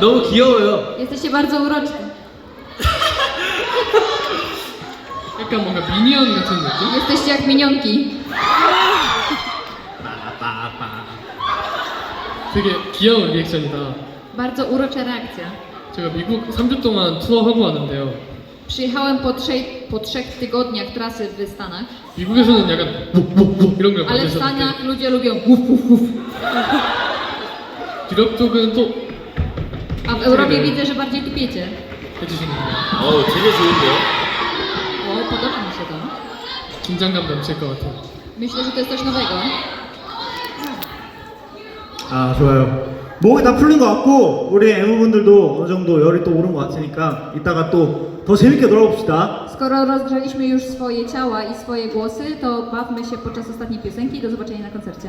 너무 귀여워요. Jesteście bardzo uroczy. 약간 뭔가 미니언 같은 느낌? Jesteście jak minionki. 되게 귀여운 리액션이다. Bardzo urocza reakcja. 제가 미국 3주 동안 투어하고 왔는데요. Przyjechałem po trzech tygodniach trasy w Stanach, 미국에서는 약간 뭐 이런 걸 ale w 받으셨는데 Stanach ludzie lubią uf, uf, uf. 유럽 쪽은 또 A w Europie widzę, że bardziej tupiecie. 해주시는 거예요. 어우, 되게 좋은데요? O, podoba mi się to. 긴장감 넘칠 것 같아요. Myślę, że to jest coś nowego. 아 좋아요. 목이 다 풀린 것 같고 우리 엠무분들도 어느 정도 열이 또 오른 것 같으니까 이따가 또 더 재밌게 놀아봅시다. Skoro rozgrzaliśmy już swoje ciała i swoje głosy, to bawmy się podczas ostatniej piosenki. Do zobaczenia na koncercie.